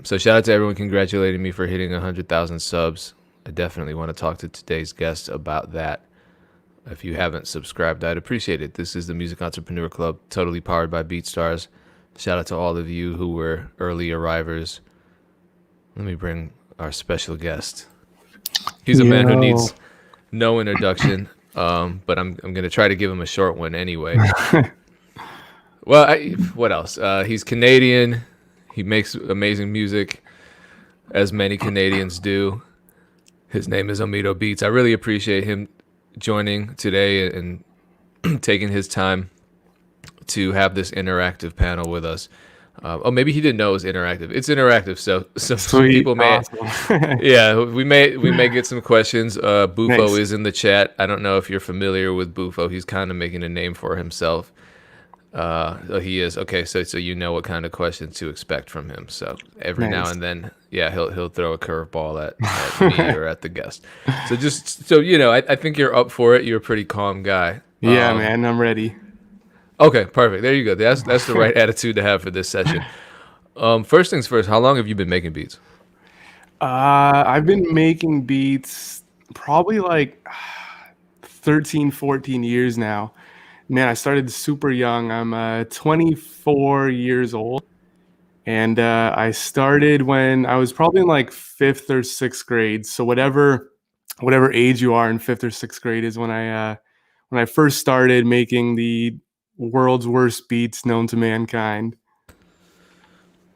So shout out to everyone congratulating me for hitting 100,000 subs. I definitely want to talk to today's guest about that. If you haven't subscribed, I'd appreciate it. This is the Music Entrepreneur Club, totally powered by BeatStars. Shout out to all of you who were early arrivers. Let me bring our special guest. He's a man who Yo. needs no introduction, but I'm going to try to give him a short one anyway. Well, what else? He's Canadian. He makes amazing music, as many Canadians do. His name is Omito Beats. I really appreciate him joining today and taking his time to have this interactive panel with us. Oh, maybe he didn't know it was interactive. It's interactive, so some Sweet. people may, Awesome. yeah, we may get some questions. Bufo Nice. is in the chat. I don't know if you're familiar with Bufo. He's kind of making a name for himself. He is okay. So you know what kind of questions to expect from him. So every now Nice. and then, yeah, he'll throw a curveball at me or at the guest. So just so you know, I think you're up for it. You're a pretty calm guy. Yeah, man, I'm ready. Okay, perfect. There you go. That's the right attitude to have for this session. First things first. How long have you been making beats? I've been making beats probably like 13, 14 years now. Man, I started super young. I'm 24 years old. And I started when I was probably in like 5th or 6th grade. So whatever age you are in 5th or 6th grade is when I first started making the world's worst beats known to mankind.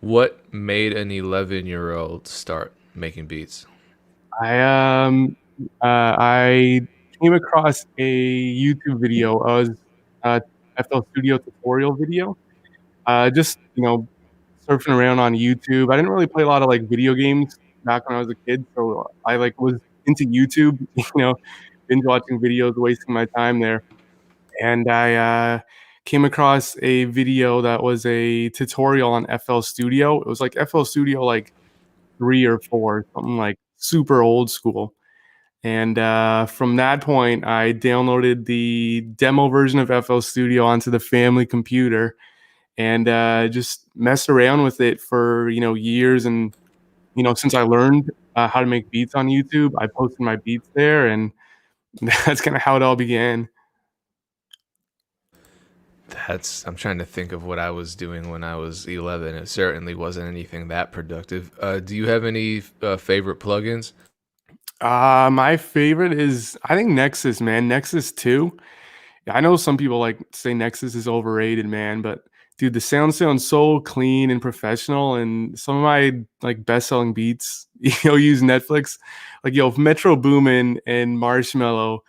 What made an 11-year-old start making beats? I came across a YouTube video. I was FL Studio tutorial video. Just surfing around on YouTube. I didn't really play a lot of like video games back when I was a kid, so I like was into YouTube. Binge watching videos, wasting my time there. And I came across a video that was a tutorial on FL Studio. It was like FL Studio like 3 or 4, something like super old school. And from that point, I downloaded the demo version of FL Studio onto the family computer and just messed around with it for years. And since I learned how to make beats on YouTube, I posted my beats there, and that's kind of how it all began. I'm trying to think of what I was doing when I was 11. It certainly wasn't anything that productive. Do you have any favorite plugins? My favorite is, I think, Nexus, man. Nexus 2. I know some people like say Nexus is overrated, man, but dude, the sound sounds so clean and professional, and some of my like best-selling beats, use Netflix. Like, if Metro Boomin and Marshmello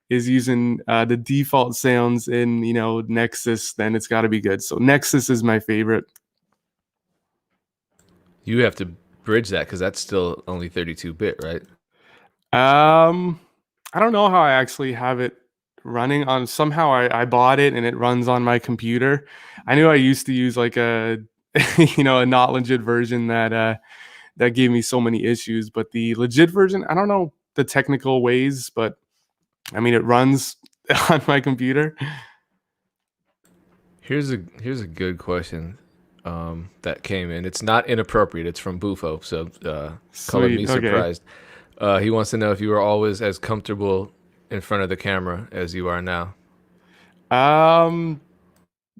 is using the default sounds in Nexus, then it's got to be good. So Nexus is my favorite. You have to bridge that because that's still only 32-bit, right? I don't know how I actually have it running on. Somehow I bought it and it runs on my computer. I knew I used to use like a a not legit version that gave me so many issues, but the legit version, I don't know the technical ways, but I mean it runs on my computer. Here's a good question that came in. It's not inappropriate. It's from Bufo, so color me Sweet. Okay. surprised. He wants to know if you were always as comfortable in front of the camera as you are now.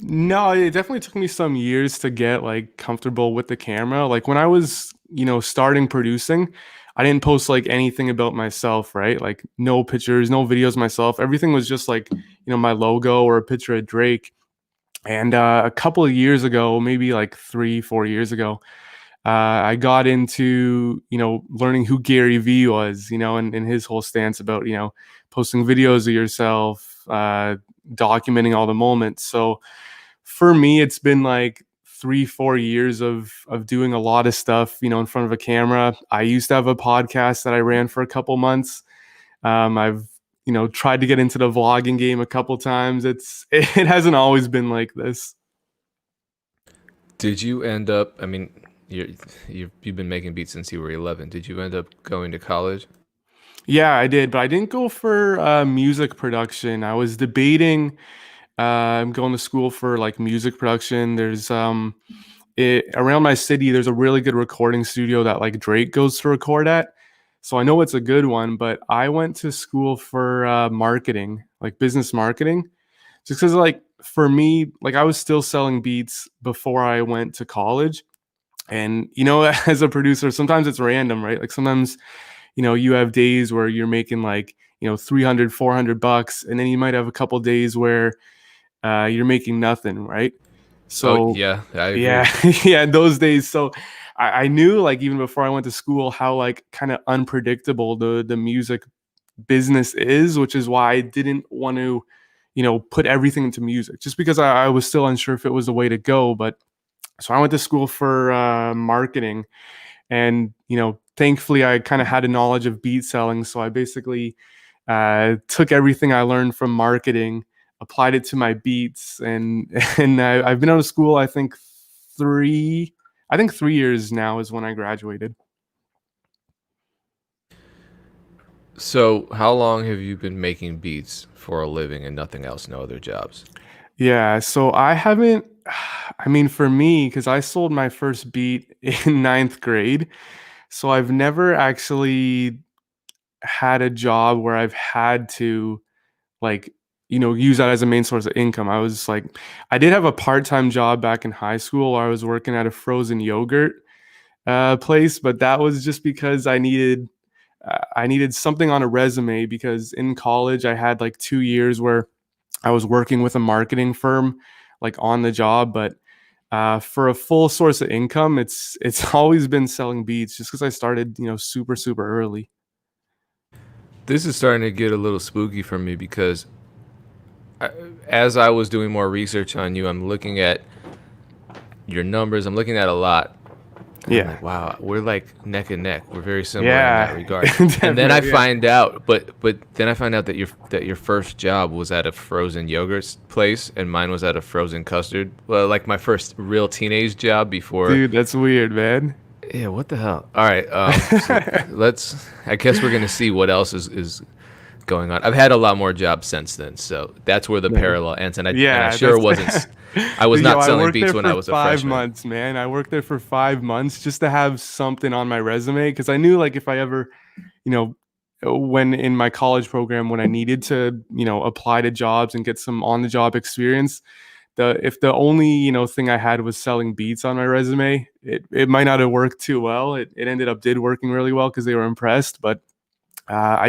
No, it definitely took me some years to get like comfortable with the camera. Like when I was, starting producing, I didn't post like anything about myself, right? Like no pictures, no videos of myself. Everything was just like, my logo or a picture of Drake. And a couple of years ago, maybe like 3, 4 years ago, I got into, learning who Gary Vee was, and his whole stance about, posting videos of yourself, documenting all the moments. So for me, it's been like 3, 4 years of doing a lot of stuff, in front of a camera. I used to have a podcast that I ran for a couple months. I've tried to get into the vlogging game a couple times. It hasn't always been like this. Did you end up? I mean, you've been making beats since you were 11. Did you end up going to college? Yeah, I did, but I didn't go for music production. I was debating. I'm going to school for like music production. There's around my city, there's a really good recording studio that like Drake goes to record at. So I know it's a good one, but I went to school for marketing, like business marketing, just because like for me, like I was still selling beats before I went to college. And as a producer, sometimes it's random, right? Like sometimes, you have days where you're making like, 300, $400, and then you might have a couple days where you're making nothing, right? Oh So yeah, I yeah, agree. yeah, in those days. So I knew like even before I went to school how like kind of unpredictable the music business is, which is why I didn't want to, put everything into music just because I was still unsure if it was the way to go. But so I went to school for marketing, and thankfully I kind of had a knowledge of beat selling. So I basically took everything I learned from marketing, applied it to my beats, and I've been out of school. Three, I think 3 years now is when I graduated. So, how long have you been making beats for a living and nothing else, no other jobs? Yeah, so I haven't. I mean, for me, because I sold my first beat in ninth grade, so I've never actually had a job where I've had to like use that as a main source of income. I did have a part-time job back in high school where I was working at a frozen yogurt place, but that was just because I needed something on a resume, because in college I had like 2 years where I was working with a marketing firm like on the job. But for a full source of income, it's always been selling beats, just because I started super super early. This is starting to get a little spooky for me because I, as I was doing more research on you, I'm looking at your numbers. I'm looking at a lot. And I'm Yeah, like, wow, we're like neck and neck. We're very similar in that yeah. regard. And then I Definitely, yeah. find out, but then I find out that your first job was at a frozen yogurt place, and mine was at a frozen custard. Well, like my first real teenage job before. Dude, that's weird, man. Yeah, what the hell? All right, so let's. I guess we're gonna see what else is going on. I've had a lot more jobs since then, so that's where the Yeah. parallel ends. And I Yeah, sure that's wasn't. I was yo, not I selling worked beats there when I for was a five freshman. months, man. I worked there for 5 months just to have something on my resume, because I knew like if I ever, you know, when in my college program, when I needed to, apply to jobs and get some on the job experience, if the only, thing I had was selling beats on my resume, it might not have worked too well. It ended up did working really well because they were impressed. But I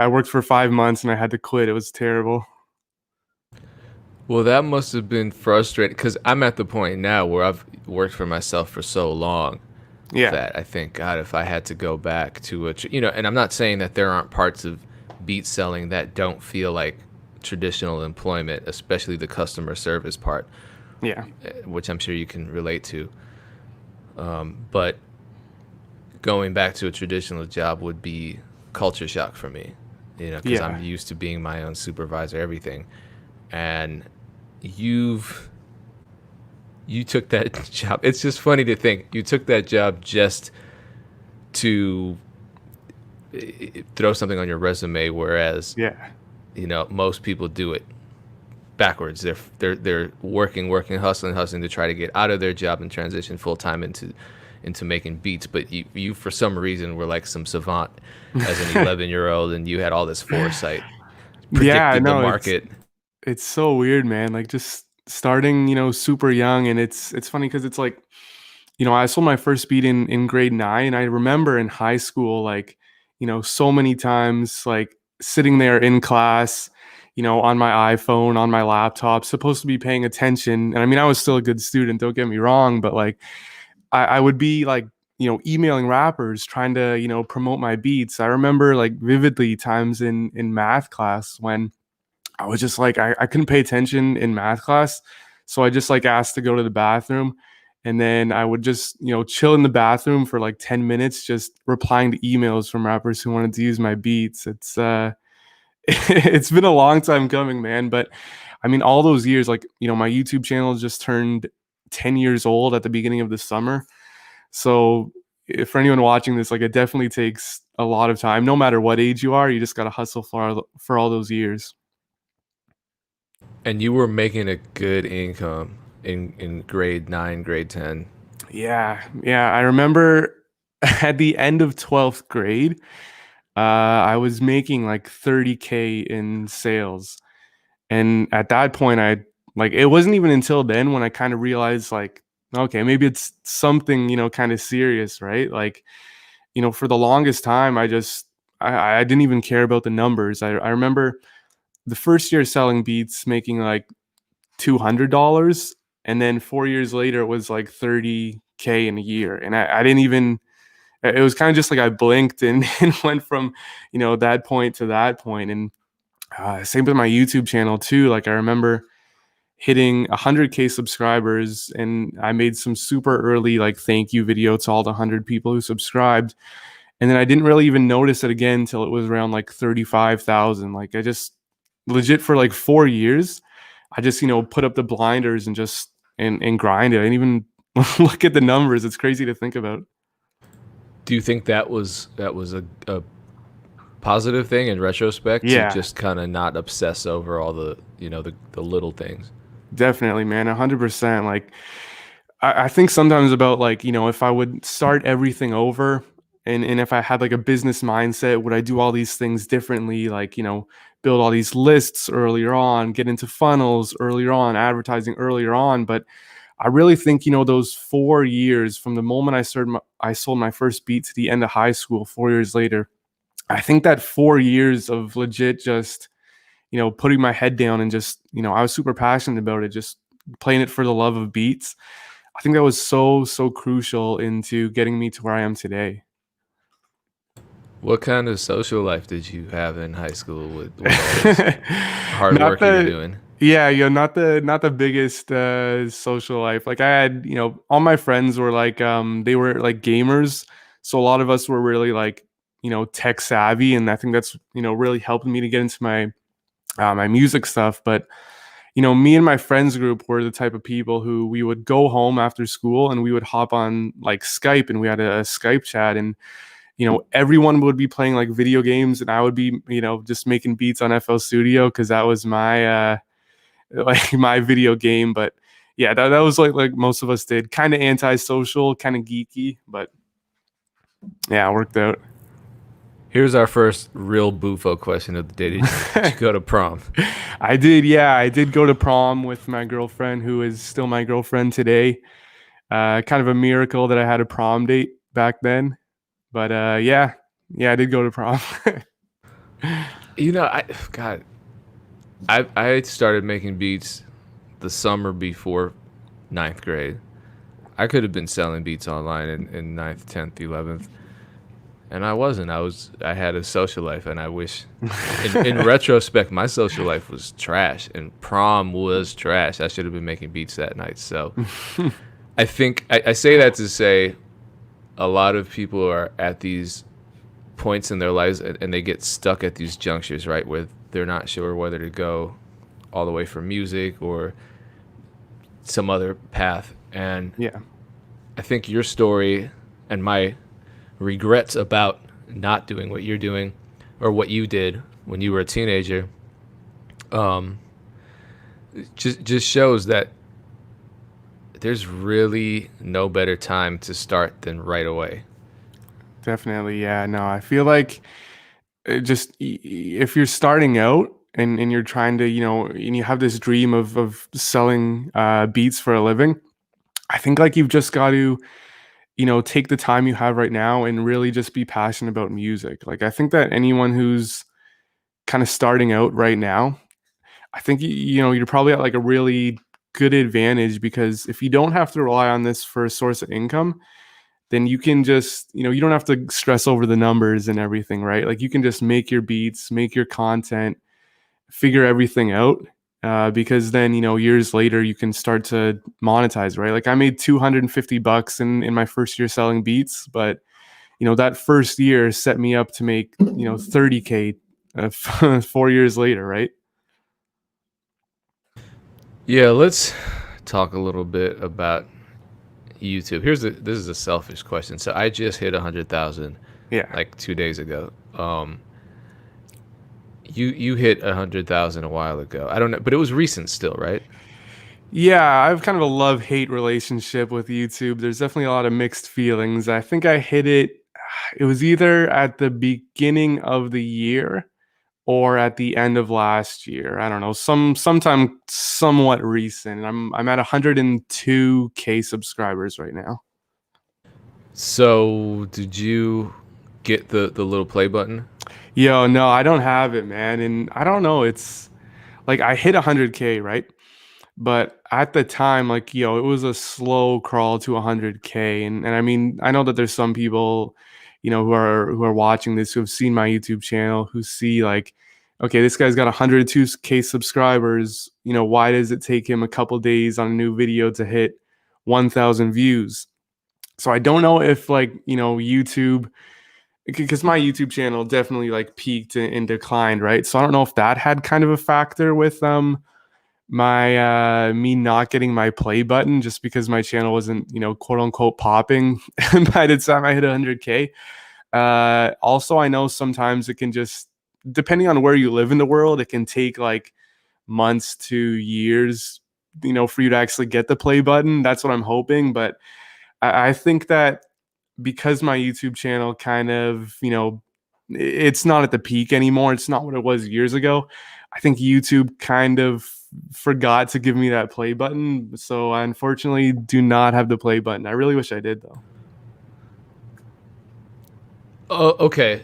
worked for 5 months and I had to quit. It was terrible. Well, that must have been frustrating because I'm at the point now where I've worked for myself for so long Yeah. that I think, God, if I had to go back to and I'm not saying that there aren't parts of beat selling that don't feel like traditional employment, especially the customer service part, Yeah. which I'm sure you can relate to. But going back to a traditional job would be culture shock for me, because I'm Yeah. used to being my own supervisor, everything. And you've you took that job. It's just funny to think you took that job just to throw something on your resume, whereas Yeah. most people do it backwards. They're working, hustling to try to get out of their job and transition full time into making beats. But you for some reason were like some savant as an 11-year-old, and you had all this foresight, Yeah, predicted the no, market. it's so weird, man. Like just starting, super young. And it's funny because it's like, I sold my first beat in grade 9. I remember in high school, like, so many times like sitting there in class, on my iPhone, on my laptop, supposed to be paying attention. And I mean, I was still a good student, don't get me wrong, but like I would be like, emailing rappers trying to, promote my beats. I remember like vividly times in math class when I was just like, I couldn't pay attention in math class. So I just like asked to go to the bathroom. And then I would just, chill in the bathroom for like 10 minutes, just replying to emails from rappers who wanted to use my beats. It's been a long time coming, man. But I mean, all those years, like, my YouTube channel just turned 10 years old at the beginning of the summer. So if for anyone watching this, like, it definitely takes a lot of time. No matter what age you are, you just got to hustle for all those years. And you were making a good income in grade 9, grade 10? Yeah, yeah. I remember at the end of 12th grade, I was making like 30K in sales. And at that point, I like it wasn't even until then when I kind of realized like, okay, maybe it's something, kind of serious, right? Like, for the longest time, I didn't even care about the numbers. I remember the first year selling beats making like $200, and then 4 years later it was like 30K in a year, and I didn't even. It was kind of just like I blinked and, and went from that point to that point, and same with my YouTube channel too. Like I remember hitting 100K subscribers, and I made some super early like thank you video to all the 100 people who subscribed, and then I didn't really even notice it again until it was around like 35,000. Like I just legit for like 4 years, I just put up the blinders and just and grind it. I didn't even look at the numbers. It's crazy to think about. Do you think that was a positive thing in retrospect to Yeah, just kind of not obsess over all the little things? definitely, man. 100%. Like I think sometimes about like, if I would start everything over, and if I had like a business mindset, would I do all these things differently? Like, build all these lists earlier on, get into funnels earlier on, advertising earlier on. But I really think, those 4 years from the moment I sold my first beat to the end of high school, 4 years later, I think that 4 years of legit just, putting my head down and just, I was super passionate about it, just playing it for the love of beats. I think that was so, so crucial into getting me to where I am today. What kind of social life did you have in high school with all this hard Not work you were the doing? Yeah, not the biggest social life. Like I had, all my friends were like they were like gamers. So a lot of us were really like, tech savvy, and I think that's, really helped me to get into my music stuff. But me and my friends group were the type of people who we would go home after school and we would hop on like Skype, and we had a Skype chat, and everyone would be playing like video games, and I would be, just making beats on FL Studio because that was my like my video game. But yeah, that was like most of us did. Kind of antisocial, kind of geeky, but yeah, it worked out. Here's our first real bufo question of the day. Did you go to prom? I did, yeah, I did go to prom with my girlfriend, who is still my girlfriend today. Kind of a miracle that I had a prom date back then. But yeah, yeah, I did go to prom. God, I started making beats the summer before ninth grade. I could have been selling beats online in ninth, 10th, 11th, and I wasn't. I had a social life, and I wish, in retrospect, my social life was trash, and prom was trash. I should have been making beats that night. So I think I say that to say a lot of people are at these points in their lives, and they get stuck at these junctures, right, where they're not sure whether to go all the way for music or some other path. And Yeah, I think your story and my regrets about not doing what you're doing or what you did when you were a teenager just shows that there's really no better time to start than right away. definitely. Yeah, no, I feel like just if you're starting out, and you're trying to, and you have this dream of selling beats for a living, I think like you've just got to, take the time you have right now and really just be passionate about music. Like I think that anyone who's kind of starting out right now, I think you're probably at like a really good advantage, because if you don't have to rely on this for a source of income, then you can just, you don't have to stress over the numbers and everything, right? Like you can just make your beats, make your content, figure everything out. Because then, years later you can start to monetize, right? Like I made $250 in my first year selling beats, but that first year set me up to make 30K 4 years later, right? Yeah, let's talk a little bit about YouTube. This is a selfish question. So I just hit 100,000 Yeah. like 2 days ago. You hit 100,000 a while ago. I don't know, but it was recent still, right? Yeah, I have kind of a love-hate relationship with YouTube. There's definitely a lot of mixed feelings. I think I hit it, it was either at the beginning of the year or at the end of last year. I don't know, sometime somewhat recent. I'm at 102K subscribers right now. So did you get the little play button? Yo, no, I don't have it, man. And I don't know, it's like I hit 100K, right? But at the time, like, it was a slow crawl to 100K. And I mean, I know that there's some people, who are watching this who have seen my YouTube channel who see like, okay, this guy's got 102K subscribers. Why does it take him a couple days on a new video to hit 1,000 views? So I don't know if like, YouTube, because my YouTube channel definitely like peaked and declined, right? So I don't know if that had kind of a factor with my me not getting my play button just because my channel wasn't, quote unquote popping by the time I hit 100K. Also, I know sometimes it can just, depending on where you live in the world, it can take like months to years, for you to actually get the play button. That's what I'm hoping. But I think that because my YouTube channel kind of, it's not at the peak anymore. It's not what it was years ago. I think YouTube kind of forgot to give me that play button. So I unfortunately do not have the play button. I really wish I did though. Oh, okay.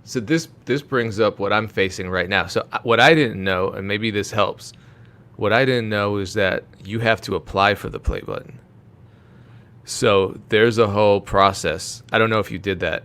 So this brings up what I'm facing right now. So what I didn't know, and maybe this helps. What I didn't know is that you have to apply for the play button. So there's a whole process. I don't know if you did that.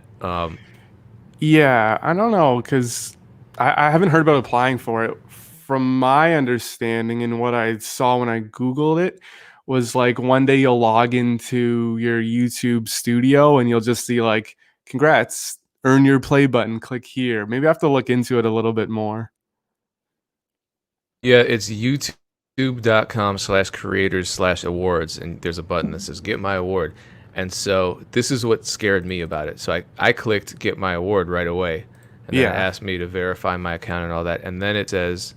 Yeah, I don't know because I haven't heard about applying for it. From my understanding and what I saw when I Googled it, was like one day you'll log into your YouTube studio and you'll just see like, congrats, earn your play button, click here. Maybe I have to look into it a little bit more. Yeah, it's youtube.com/creators/awards, and there's a button that says get my award. And so this is what scared me about it. So I clicked get my award right away. And then it Yeah, asked me to verify my account and all that. And then it says,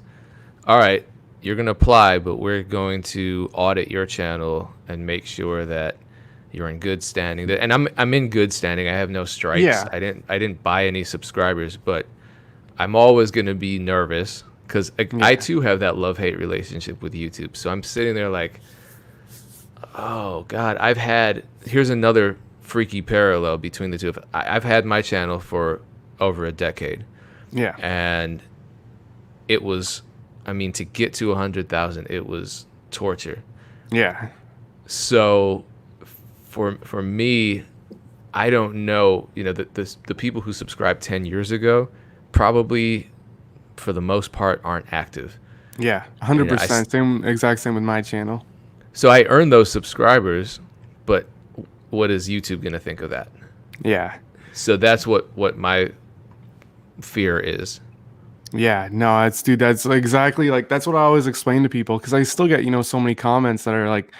all right, you're going to apply, but we're going to audit your channel and make sure that you're in good standing. And I'm in good standing. I have no strikes. yeah, I didn't buy any subscribers, but I'm always going to be nervous because I yeah, too have that love-hate relationship with YouTube. So I'm sitting there like, oh God, here's another freaky parallel between the two. I've had my channel for over a decade, yeah, and it was, I mean, to get to 100,000, it was torture. yeah, So for me, I don't know, the people who subscribed 10 years ago probably for the most part aren't active. yeah. You know, I, 100%. Same, exact same with my channel. so I earned those subscribers, but what is YouTube going to think of that? Yeah. So that's what my fear is. Yeah, no, it's dude, that's exactly like that's what I always explain to people because I still get, so many comments that are like,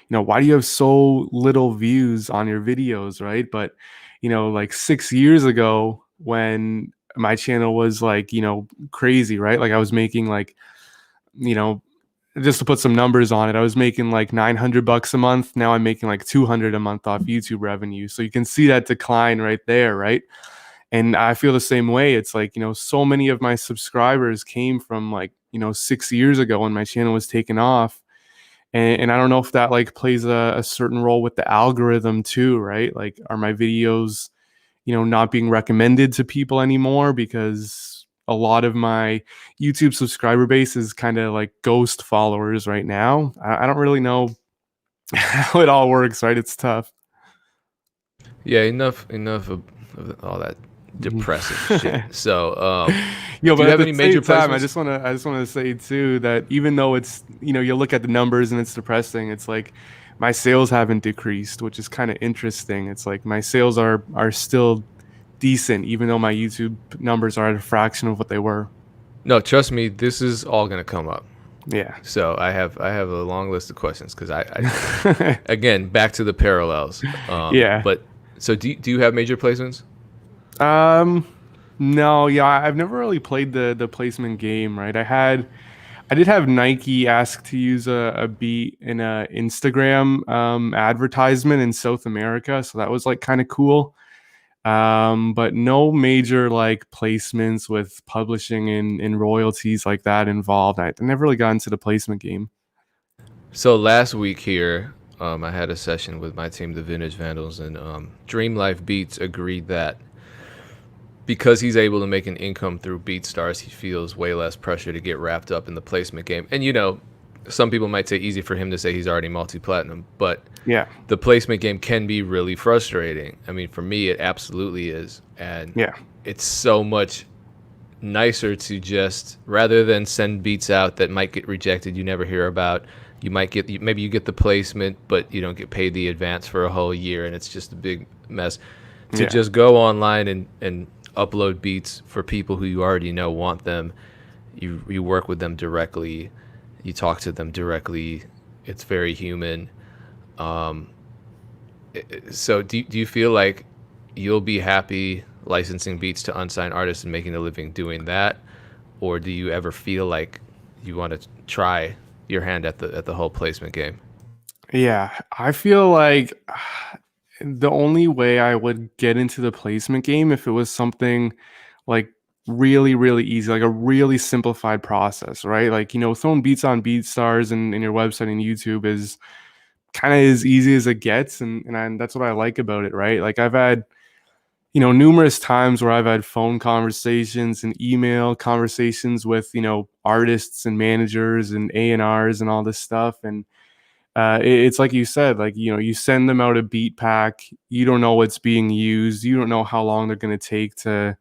why do you have so little views on your videos, right? But, like 6 years ago when my channel was like, crazy, right? Like I was making like, you know, just to put some numbers on it, I was making like $900 a month. Now I'm making like 200 a month off YouTube revenue. So you can see that decline right there, right? And I feel the same way. It's like, so many of my subscribers came from like, 6 years ago when my channel was taken off. And I don't know if that like plays a certain role with the algorithm too, right? Like, are my videos, not being recommended to people anymore because a lot of my YouTube subscriber base is kind of like ghost followers right now. I don't really know how it all works, right? It's tough. Yeah, enough of all that depressive shit. So, Yo, do but you at have the any major same time, placements? I just wanna say too that even though it's, you look at the numbers and it's depressing, it's like my sales haven't decreased, which is kind of interesting. It's like my sales are still decent, even though my YouTube numbers are at a fraction of what they were. No, trust me, this is all gonna come up. Yeah. So I have a long list of questions because again, back to the parallels. Yeah. But so do you have major placements? Um, no, yeah, I've never really played the placement game, right? I did have Nike ask to use a beat in a Instagram advertisement in South America, so that was like kind of cool. But no major like placements with publishing and royalties like that involved. I never really got into the placement game. So last week here, I had a session with my team, the Vintage Vandals, and Dream Life Beats agreed that because he's able to make an income through BeatStars, he feels way less pressure to get wrapped up in the placement game. And some people might say easy for him to say he's already multi-platinum, but Yeah, the placement game can be really frustrating. I mean, for me, it absolutely is. And yeah, it's so much nicer to just, rather than send beats out that might get rejected, you never hear about. You might maybe you get the placement, but you don't get paid the advance for a whole year, and it's just a big mess. To yeah, just go online and upload beats for people who you already know want them. You work with them directly. You talk to them directly. It's very human. Um, so do you feel like you'll be happy licensing beats to unsigned artists and making a living doing that, or do you ever feel like you want to try your hand at the whole placement game? yeah. I feel like the only way I would get into the placement game if it was something like really, really easy, like a really simplified process, right? Like, throwing beats on BeatStars and your website and YouTube is kind of as easy as it gets. And that's what I like about it, right? Like I've had, numerous times where I've had phone conversations and email conversations with, artists and managers and A&Rs and all this stuff. And it's like you said, like, you send them out a beat pack, you don't know what's being used, you don't know how long they're going to take to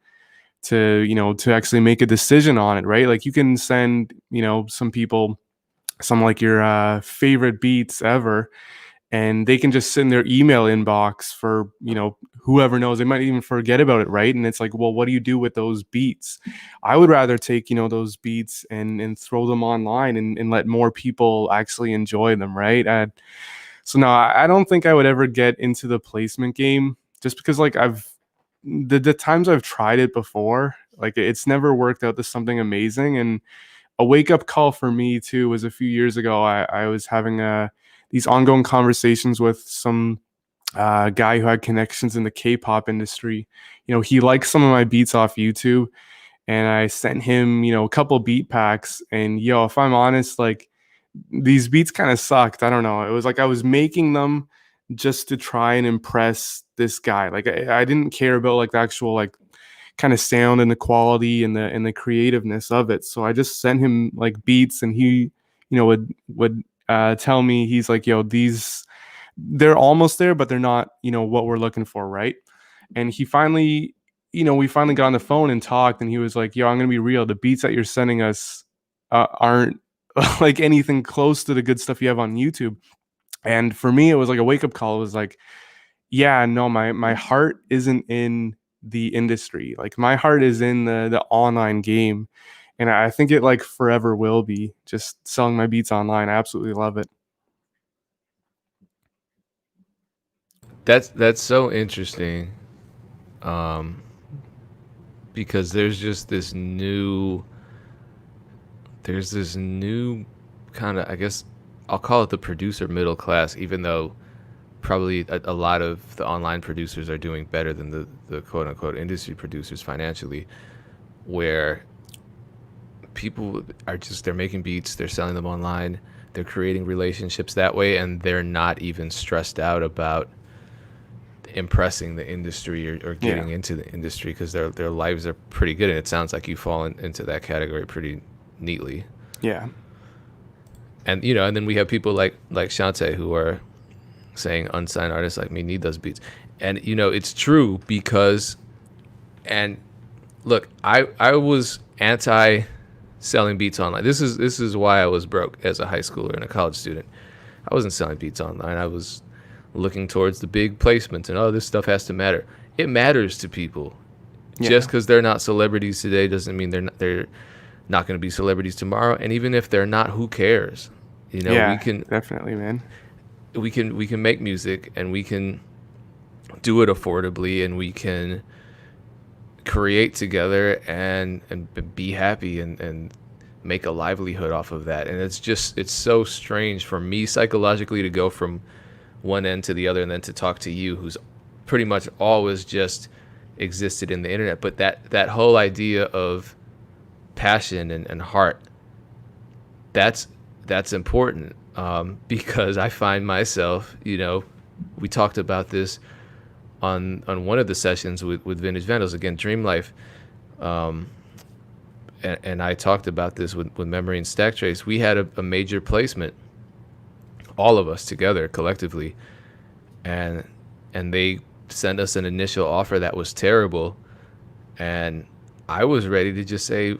actually make a decision on it, right? Like you can send, some people some like your favorite beats ever, and they can just sit in their email inbox for whoever knows, they might even forget about it, right? And it's like, well, what do you do with those beats? I would rather take those beats and throw them online and let more people actually enjoy them, right? So no, I don't think I would ever get into the placement game, just because like the times I've tried it before, like it's never worked out to something amazing. And a wake up call for me too was a few years ago. I was having these ongoing conversations with some guy who had connections in the K-pop industry. He liked some of my beats off YouTube, and I sent him, a couple beat packs. And if I'm honest, like these beats kind of sucked. I don't know. It was like I was making them just to try and impress this guy. Like I didn't care about like the actual like kind of sound and the quality and the creativeness of it. So I just sent him like beats, and he, would tell me, he's like, yo, these, they're almost there, but they're not, what we're looking for, right? And he finally, we finally got on the phone and talked, and he was like, yo, I'm gonna be real. The beats that you're sending us aren't like anything close to the good stuff you have on YouTube. And for me, it was like a wake up call. It was like, yeah, no, my heart isn't in the industry. Like my heart is in the online game. And I think it like forever will be, just selling my beats online. I absolutely love it. That's so interesting, um, because there's this new kind of, I guess I'll call it the producer middle class, even though probably a lot of the online producers are doing better than the quote unquote industry producers financially, where people are just, they're making beats, they're selling them online, they're creating relationships that way, and they're not even stressed out about impressing the industry or Yeah. getting into the industry, because their lives are pretty good. And it sounds like you fall into that category pretty neatly. Yeah. And and then we have people like Shante, who are saying unsigned artists like me need those beats. And it's true, because, and look, I was anti selling beats online. This is why I was broke as a high schooler and a college student. I wasn't selling beats online. I was looking towards the big placements, and this stuff has to matter. It matters to people. Yeah. Just because they're not celebrities today doesn't mean they're not going to be celebrities tomorrow. And even if they're not, who cares? Yeah, We can definitely, man. we can make music, and we can do it affordably, and we can create together and be happy and make a livelihood off of that. And it's so strange for me psychologically to go from one end to the other and then to talk to you, who's pretty much always just existed in the internet. But that whole idea of passion and heart, that's important, because I find myself, we talked about this on one of the sessions with Vintage Vandals, again, Dream Life. And I talked about this with Memory and Stack Trace. We had a major placement, all of us together collectively, and they sent us an initial offer that was terrible, and I was ready to just say,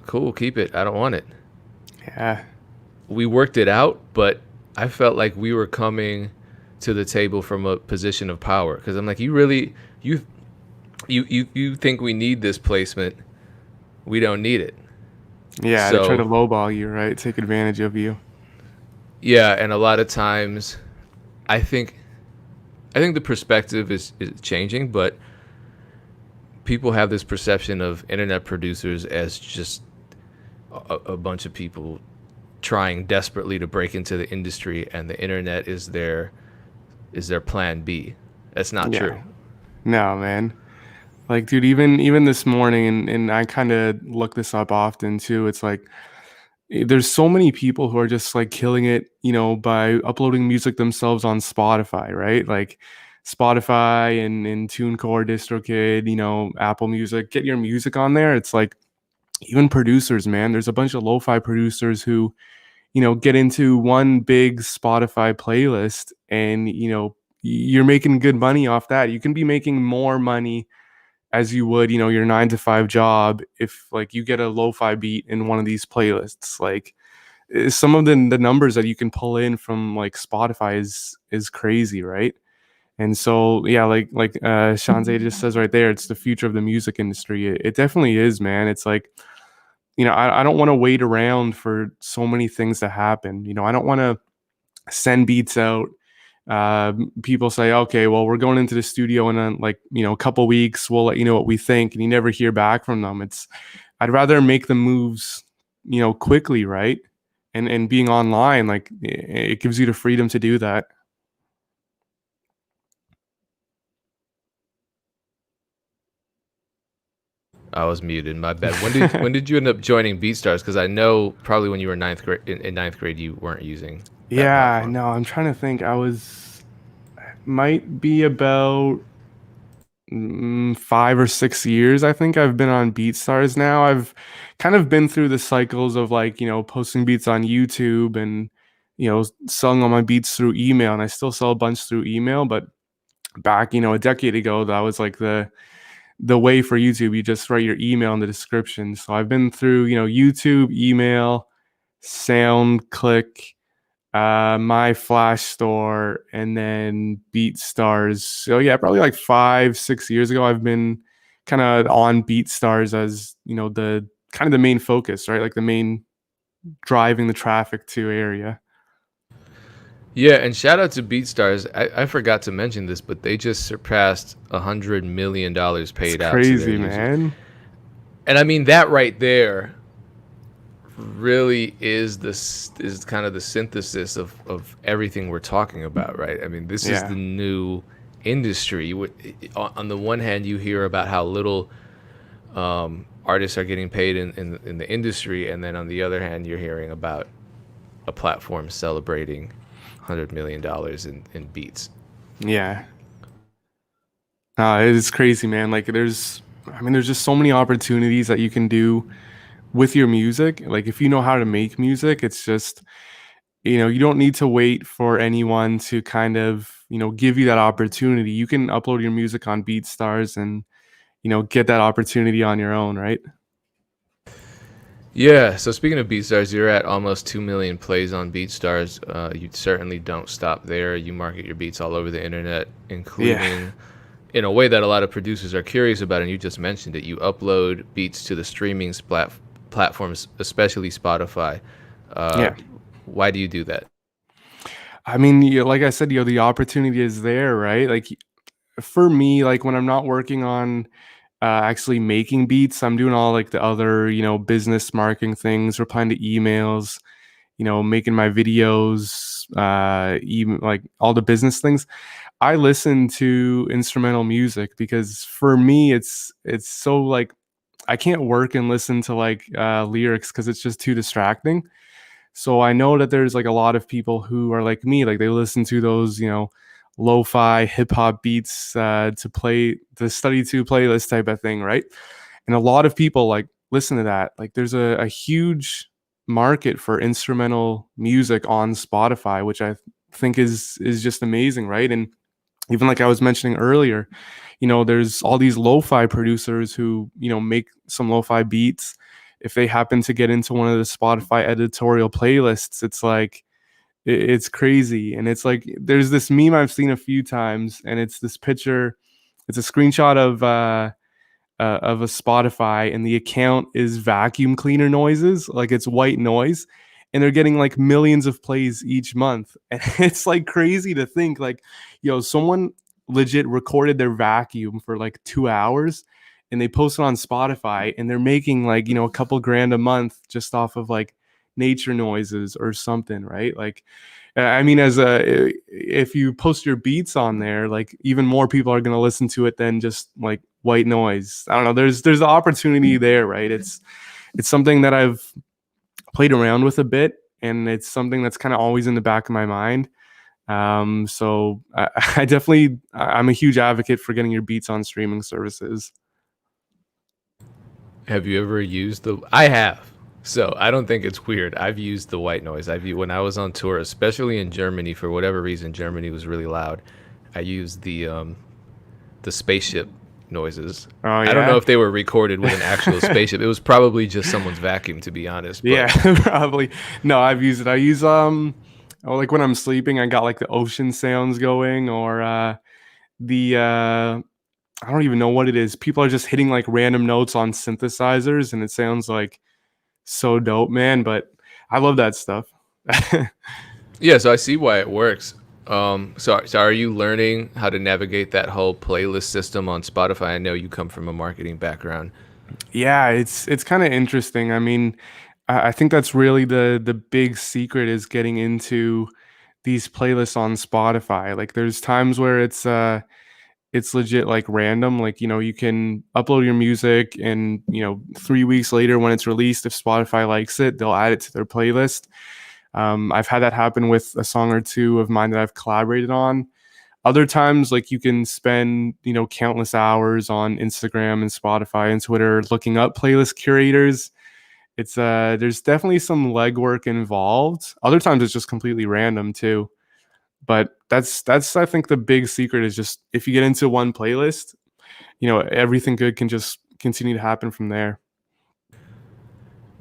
cool, keep it, I don't want it. Yeah. We worked it out, but I felt like we were coming to the table from a position of power, because I'm like, you really you think we need this placement? We don't need it. Yeah, So they try to lowball you, right? Take advantage of you. yeah, and a lot of times I think the perspective is changing, but people have this perception of internet producers as just a bunch of people trying desperately to break into the industry, and the internet is their plan B. That's not true. No, man. Like, dude, even this morning, and I kind of look this up often too. It's like there's so many people who are just like killing it, by uploading music themselves on Spotify, right? Like Spotify and TuneCore, DistroKid, Apple Music. Get your music on there. It's like even producers, man. There's a bunch of lo-fi producers who, get into one big Spotify playlist, and you're making good money off that. You can be making more money as you would, your 9 to 5 job if like you get a lo-fi beat in one of these playlists. Like some of the numbers that you can pull in from like Spotify is crazy, right? And so yeah, like Shanze just says right there, it's the future of the music industry. It definitely is, man. It's like, I don't want to wait around for so many things to happen. I don't want to send beats out. People say, okay, well, we're going into the studio in a couple weeks. We'll let you know what we think, and you never hear back from them. I'd rather make the moves, quickly, right? And being online, like it gives you the freedom to do that. I was muted. My bad. When did you end up joining BeatStars? Because I know probably when you were in ninth grade, you weren't using that Yeah, platform. no, I'm trying to think. Might be about 5 or 6 years. I think I've been on BeatStars now. I've kind of been through the cycles of like, posting beats on YouTube and, selling all my beats through email. And I still sell a bunch through email. But back, a decade ago, that was like the way for YouTube. You just write your email in the description. So I've been through, YouTube, email, SoundClick, my Flash Store, and then BeatStars. So yeah, probably like 5, 6 years ago, I've been kind of on BeatStars as the kind of the main focus, right? Like the main driving the traffic to area. Yeah, and shout out to BeatStars. I forgot to mention this, but they just surpassed $100 million It's paid out to their crazy, users. man. And I mean, that right there really is kind of the synthesis of everything we're talking about, right? I mean, this is Yeah, the new industry. On the one hand, you hear about how little artists are getting paid in the industry, and then on the other hand, you're hearing about a platform celebrating $100 million in beats. yeah. It's crazy, man. Like there's just so many opportunities that you can do with your music. Like if you know how to make music, it's just you don't need to wait for anyone to kind of give you that opportunity. You can upload your music on BeatStars and get that opportunity on your own, right? Yeah, so speaking of BeatStars, you're at almost 2 million plays on BeatStars. You certainly don't stop there. You market your beats all over the internet, Yeah, including in a way that a lot of producers are curious about, and you just mentioned it. You upload beats to the streaming platforms, especially Spotify. Uh, yeah. why do you do that? I mean, like I said, the opportunity is there, right? Like for me, like when I'm not working on actually making beats. I'm doing all like the other, business marketing things, replying to emails, making my videos, even like all the business things. I listen to instrumental music because for me it's so like I can't work and listen to like lyrics because it's just too distracting. So I know that there's like a lot of people who are like me, like they listen to those, lo-fi hip hop beats to study to playlist type of thing, right? And a lot of people like listen to that. Like there's a huge market for instrumental music on Spotify, which I think is just amazing, right? And even like I was mentioning earlier, there's all these lo-fi producers who, make some lo-fi beats. If they happen to get into one of the Spotify editorial playlists, it's like it's crazy. And it's like there's this meme I've seen a few times, and it's this picture, it's a screenshot of a Spotify, and the account is vacuum cleaner noises, like it's white noise, and they're getting like millions of plays each month. And it's like crazy to think like, someone legit recorded their vacuum for like 2 hours and they post it on Spotify, and they're making like, a couple grand a month just off of like nature noises or something, right? Like, I mean, if you post your beats on there, like even more people are going to listen to it than just like white noise. I don't know. There's the opportunity there, right? It's something that I've played around with a bit, and it's something that's kind of always in the back of my mind. So I definitely I'm a huge advocate for getting your beats on streaming services. Have you ever used the? I have. So I don't think it's weird. I've used the white noise. When I was on tour, especially in Germany, for whatever reason, Germany was really loud. I used the spaceship noises. Oh I don't know yeah. if they were recorded with an actual spaceship. It was probably just someone's vacuum, to be honest. But Yeah, probably. No, I've used it. I use like when I'm sleeping, I got like the ocean sounds going, or the I don't even know what it is. People are just hitting like random notes on synthesizers, and it sounds like so dope, man. But I love that stuff. yeah, so I see why it works. So are you learning how to navigate that whole playlist system on Spotify? I know you come from a marketing background. Yeah, it's kind of interesting. I mean, I think that's really the big secret is getting into these playlists on Spotify. Like there's times where it's legit like random. Like, you can upload your music, and, 3 weeks later when it's released, if Spotify likes it, they'll add it to their playlist. I've had that happen with a song or two of mine that I've collaborated on. Other times, like you can spend, countless hours on Instagram and Spotify and Twitter looking up playlist curators. It's there's definitely some legwork involved. Other times it's just completely random too. But that's I think the big secret is just if you get into one playlist, everything good can just continue to happen from there.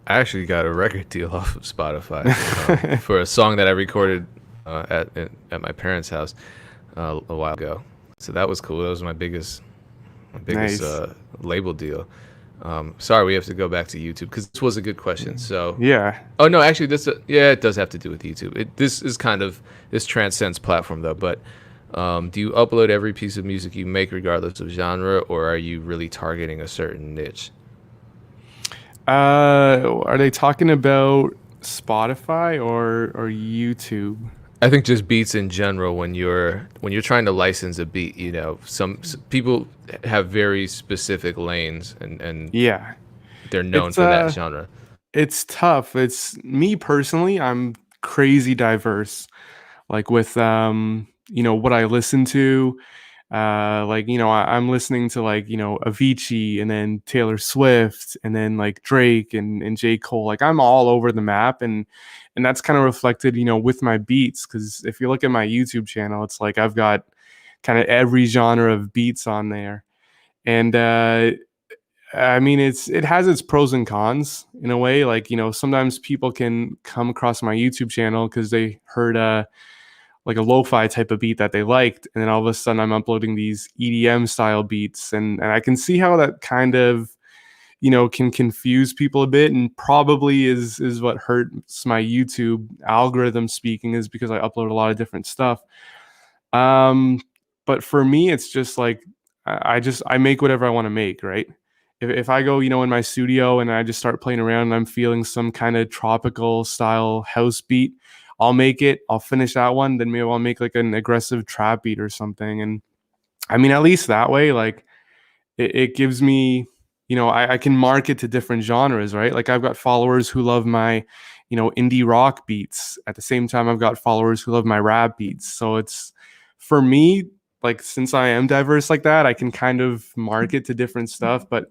I actually got a record deal off of Spotify for a song that I recorded at my parents' house a while ago. So that was cool. That was my biggest Nice. label deal. Sorry, we have to go back to YouTube because this was a good question. So, Yeah. oh no, actually, yeah, it does have to do with YouTube. This transcends platform though. But do you upload every piece of music you make, regardless of genre, or are you really targeting a certain niche? Are they talking about Spotify or YouTube? I think just beats in general. When you're trying to license a beat, some people have very specific lanes, and Yeah. they're known It's for that genre. it's tough. It's me personally, I'm crazy diverse. Like with what I listen to. Like, I'm listening to like, Avicii, and then Taylor Swift, and then like Drake and J. Cole. Like I'm all over the map, and that's kind of reflected, with my beats. Cause if you look at my YouTube channel, it's like I've got kind of every genre of beats on there. And I mean it has its pros and cons in a way. Like, sometimes people can come across my YouTube channel because they heard like a lo-fi type of beat that they liked, and then all of a sudden I'm uploading these EDM style beats, and I can see how that kind of can confuse people a bit, and probably is what hurts my YouTube algorithm speaking, is because I upload a lot of different stuff. um but for me it's just like I make whatever I want to make, right? If I go, in my studio and I just start playing around and I'm feeling some kind of tropical style house beat, I'll make it. I'll finish that one, then maybe I'll make like an aggressive trap beat or something. And I mean, at least that way, like it gives me, I can market to different genres, right? Like I've got followers who love my, indie rock beats. At the same time, I've got followers who love my rap beats. So it's for me, like since I am diverse like that, I can kind of market to different stuff. But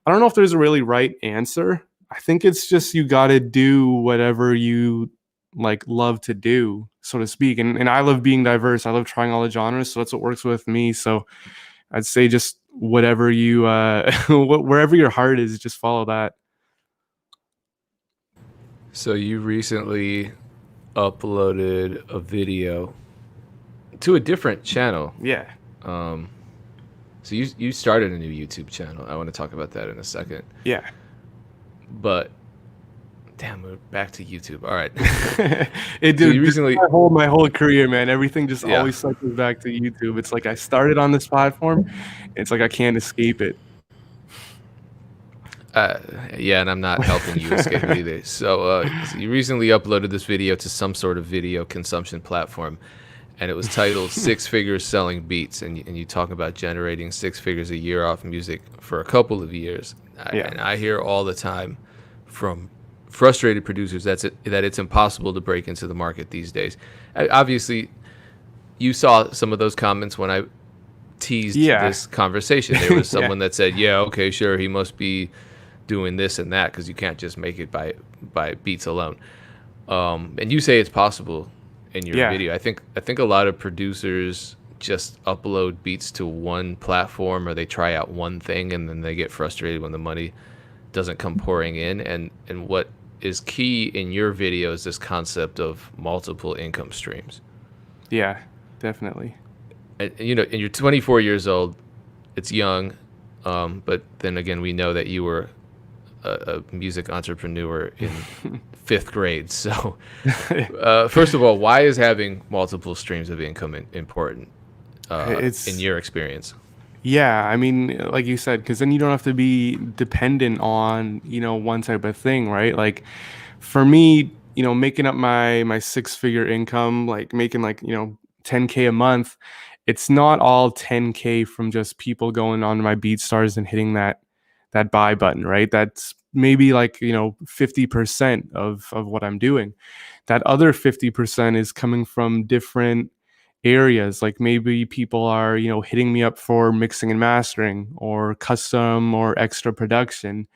I don't know if there's a really right answer. I think it's just you got to do whatever you like love to do, so to speak. And I love being diverse. I love trying all the genres, so that's what works with me. So I'd say just whatever you wherever your heart is, just follow that. So you recently uploaded a video to a different channel. Yeah. Um, so you started a new YouTube channel. I want to talk about that in a second. Yeah. But damn, we're back to YouTube. All right. It So did you recently, my whole career, man. Everything just yeah. always cycles back to YouTube. It's like I started on this platform. It's like I can't escape it. Yeah, and I'm not helping you escape it either. So you recently uploaded this video to some sort of video consumption platform, and it was titled Six Figures Selling Beats. And you talk about generating six figures a year off music for a couple of years. Yeah. And I hear all the time from frustrated producers that it's impossible to break into the market these days. Obviously, you saw some of those comments when I teased Yeah. this conversation. There was Yeah. someone that said, yeah, okay, sure, he must be doing this and that because you can't just make it by beats alone. And you say it's possible in your Yeah. video. I think a lot of producers just upload beats to one platform, or they try out one thing and then they get frustrated when the money doesn't come pouring in. And what is key in your video is this concept of multiple income streams. Yeah, definitely. And you're 24 years old. It's young, but then again, we know that you were a music entrepreneur in fifth grade. So, first of all, why is having multiple streams of income important It's in your experience? Yeah, I mean, like you said, because then you don't have to be dependent on, one type of thing, right? Like for me, making up my six-figure income, like making like, 10K a month, it's not all 10K from just people going on my BeatStars and hitting that buy button, right? That's maybe like, 50% of what I'm doing. That other 50% is coming from different areas. Like maybe people are, hitting me up for mixing and mastering or custom or extra production.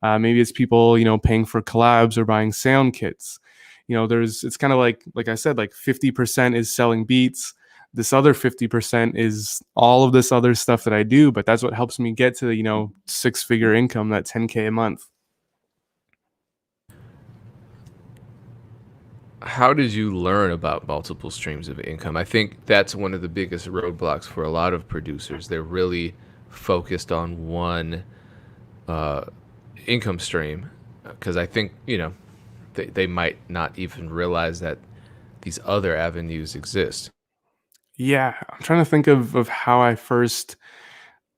Maybe it's people, paying for collabs or buying sound kits. It's kind of like I said, like 50% is selling beats. This other 50% is all of this other stuff that I do, but that's what helps me get to the, six-figure income, that 10K a month. How did you learn about multiple streams of income? I think that's one of the biggest roadblocks for a lot of producers. They're really focused on one income stream because I think, they might not even realize that these other avenues exist. Yeah, I'm trying to think of how I first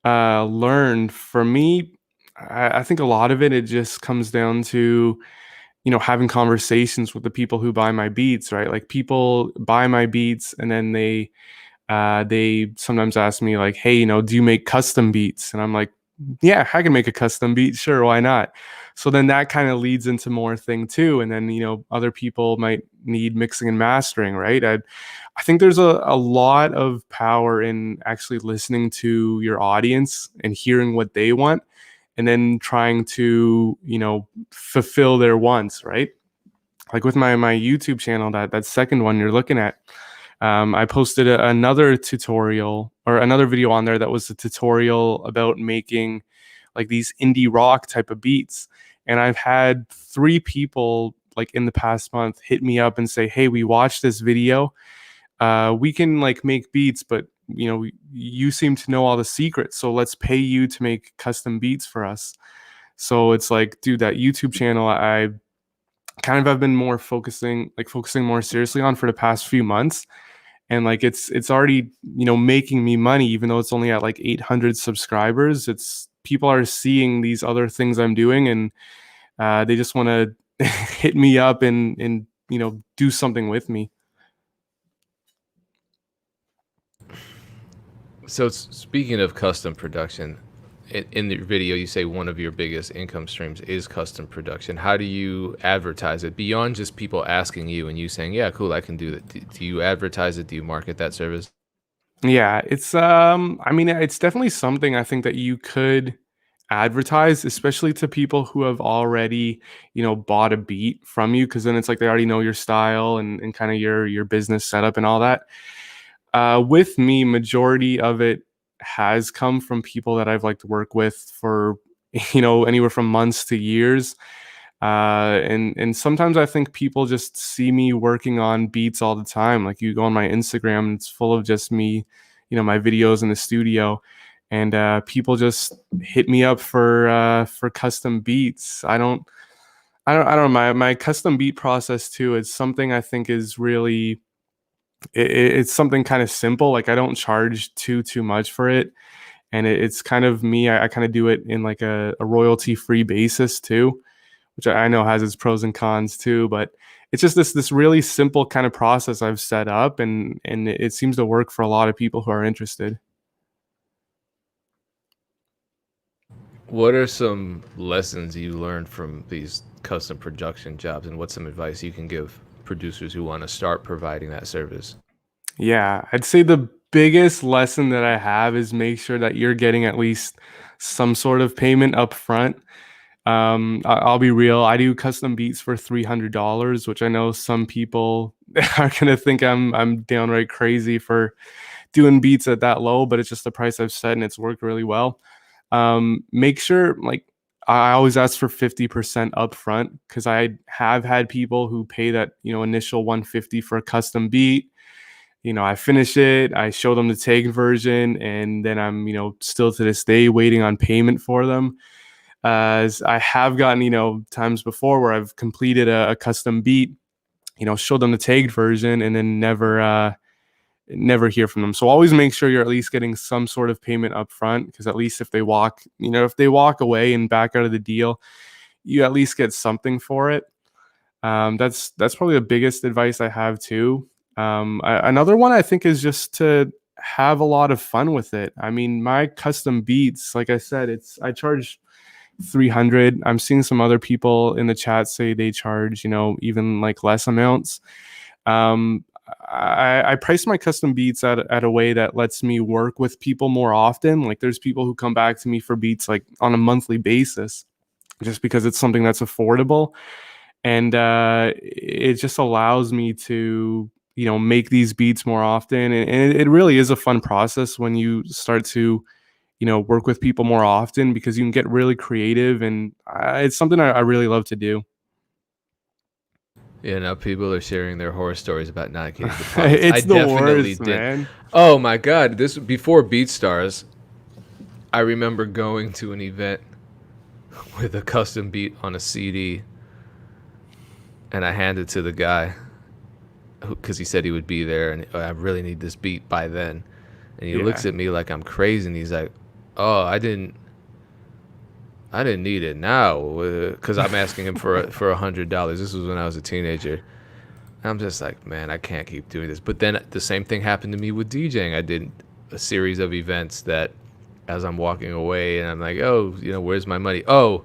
learned. For me, I think a lot of it just comes down to, having conversations with the people who buy my beats, right? Like people buy my beats and then they sometimes ask me like, hey, do you make custom beats? And I'm like, yeah, I can make a custom beat. Sure, why not? So then that kind of leads into more thing too. And then, other people might need mixing and mastering, right? I think there's a lot of power in actually listening to your audience and hearing what they want and then trying to, fulfill their wants, right? Like with my YouTube channel, that second one you're looking at, I posted another tutorial or another video on there that was a tutorial about making like these indie rock type of beats. And I've had 3 people like in the past month hit me up and say, hey, we watched this video. We can like make beats, but you seem to know all the secrets. So let's pay you to make custom beats for us. So it's like, dude, that YouTube channel, I kind of have been focusing more seriously on for the past few months. and like it's already, making me money even though it's only at like 800 subscribers. It's people are seeing these other things I'm doing, and they just want to hit me up and do something with me. So speaking of custom production, in the video you say one of your biggest income streams is custom production. How do you advertise it beyond just people asking you and you saying, "Yeah, cool, I can do that"? Do you advertise it? Do you market that service? Yeah, it's I mean, it's definitely something I think that you could advertise, especially to people who have already, bought a beat from you, because then it's like they already know your style and kind of your business setup and all that. With me, majority of it has come from people that I've liked to work with for anywhere from months to years. And sometimes I think people just see me working on beats all the time. Like you go on my Instagram, and it's full of just me, my videos in the studio, and people just hit me up for custom beats. I don't know. My custom beat process too is something I think is really it's something kind of simple. Like I don't charge too much for it, and it's kind of me. I kind of do it in like a royalty free basis too, which I know has its pros and cons too. But it's just this really simple kind of process I've set up, and it seems to work for a lot of people who are interested. What are some lessons you learned from these custom production jobs, and what's some advice you can give producers who want to start providing that service? Yeah, I'd say the biggest lesson that I have is make sure that you're getting at least some sort of payment up front. I'll be real. I do custom beats for $300, which I know some people are gonna think I'm downright crazy for doing beats at that low, but it's just the price I've set and it's worked really well. Make sure, like, I always ask for 50% upfront, because I have had people who pay that initial 150 for a custom beat. I finish it, I show them the tagged version, and then I'm still to this day waiting on payment for them. As I have gotten times before where I've completed a custom beat, showed them the tagged version, and then never hear from them. So always make sure you're at least getting some sort of payment up front, because at least if they walk away and back out of the deal, you at least get something for it. That's probably the biggest advice I have too. Another one I think is just to have a lot of fun with it. I mean, my custom beats, like I said, I charge 300. I'm seeing some other people in the chat say they charge, even like less amounts. I price my custom beats at a way that lets me work with people more often. Like there's people who come back to me for beats like on a monthly basis, just because it's something that's affordable, and it just allows me to make these beats more often, and it really is a fun process when you start to work with people more often, because you can get really creative, and it's something I really love to do. Yeah, now people are sharing their horror stories about not getting deposits. I It's the definitely worst, did. man. Oh my God, this before BeatStars, I remember going to an event with a custom beat on a CD, and I handed it to the guy because he said he would be there, and I really need this beat by then. And he Yeah. looks at me like I'm crazy, and he's like, "Oh, I didn't need it now," because I'm asking him for $100. This was when I was a teenager. I'm just like, man, I can't keep doing this. But then the same thing happened to me with DJing. I did a series of events that, as I'm walking away, and I'm like, oh, where's my money? Oh,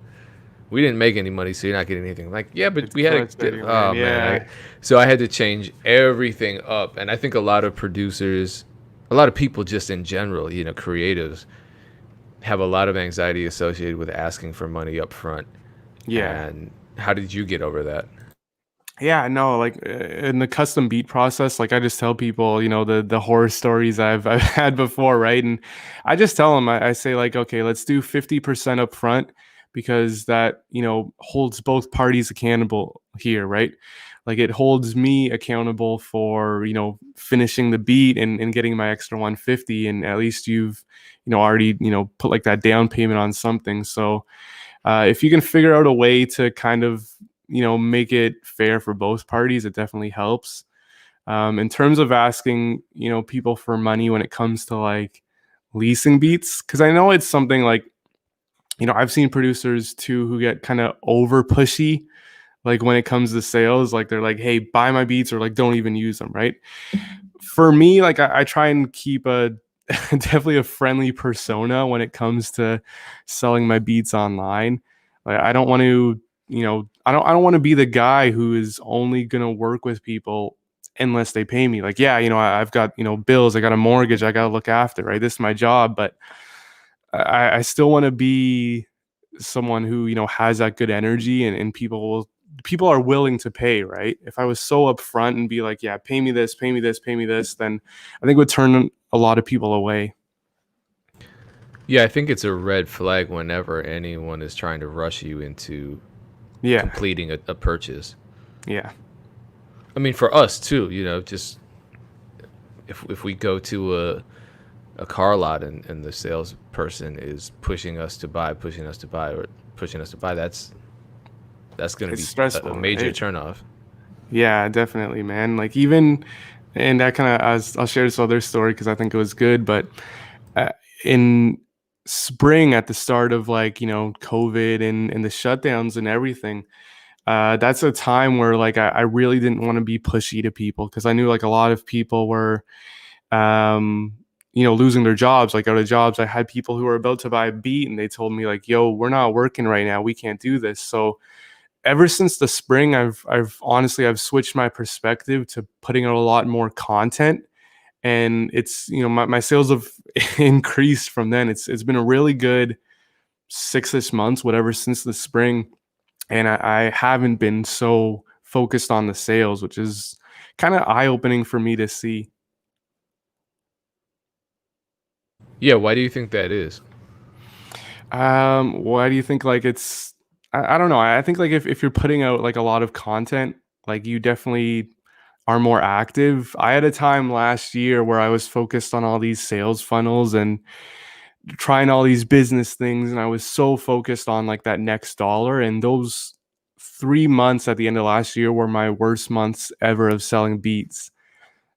we didn't make any money, so you're not getting anything. Like, yeah, but It's we had frustrating, to. man. Oh man, Yeah. so I had to change everything up. And I think a lot of producers, a lot of people just in general, creatives, have a lot of anxiety associated with asking for money up front. Yeah. And how did you get over that? Yeah, no, like in the custom beat process, like I just tell people, the horror stories I've had before, right? And I just tell them, I say like, okay, let's do 50% up front, because that holds both parties accountable here, right? Like it holds me accountable for finishing the beat and getting my extra 150, and at least you've already put like that down payment on something. So if you can figure out a way to kind of make it fair for both parties, it definitely helps. In terms of asking, people for money when it comes to like leasing beats, because I know it's something like, I've seen producers too who get kind of over pushy, like when it comes to sales, like they're like, hey, buy my beats or like don't even use them, right? For me, like I try and keep a definitely a friendly persona when it comes to selling my beats online. Like I don't want to, I don't want to be the guy who is only gonna work with people unless they pay me. Like, yeah, I've got, bills, I got a mortgage, I gotta look after, right? This is my job, but I still want to be someone who has that good energy, and people are willing to pay, right? If I was so upfront and be like, yeah, pay me this, pay me this, pay me this, then I think it would turn a lot of people away. Yeah, I think it's a red flag whenever anyone is trying to rush you into Yeah, completing a purchase. yeah, I mean, for us too, just if we go to a car lot and the salesperson is pushing us to buy, or pushing us to buy, that's going to it's be a stressful, major right? turnoff. Yeah, definitely, man. Like even, and that kind of, I'll share this other story because I think it was good. But uh, in spring, at the start of like COVID and the shutdowns and everything, that's a time where like I really didn't want to be pushy to people because I knew like a lot of people were um losing their jobs, like out of jobs. I had people who were about to buy a beat and they told me like, yo, we're not working right now, we can't do this. So ever since the spring, I've honestly I've switched my perspective to putting out a lot more content, and it's my sales have increased from then. It's been a really good 6ish months, whatever, since the spring, and I haven't been so focused on the sales, which is kind of eye opening for me to see. Yeah, why do you think that is? Why do you think like it's I don't know. I think like if you're putting out like a lot of content, like you definitely are more active. I had a time last year where I was focused on all these sales funnels and trying all these business things, and I was so focused on like that next dollar, and those 3 months at the end of last year were my worst months ever of selling beats.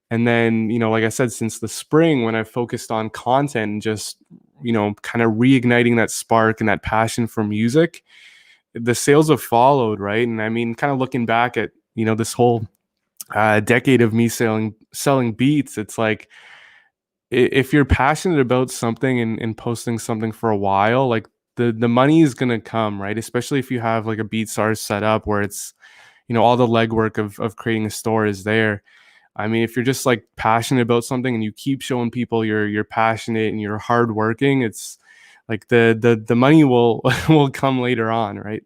And then, like I said, since the spring when I focused on content and just, kind of reigniting that spark and that passion for music, the sales have followed, right? And I mean, kind of looking back at, this whole decade of me selling beats, it's like if you're passionate about something and posting something for a while, like the money is gonna come, right? Especially if you have like a BeatStars set up where it's, all the legwork of creating a store is there. I mean, if you're just like passionate about something and you keep showing people you're passionate and you're hardworking, it's like the money will will come later on, right?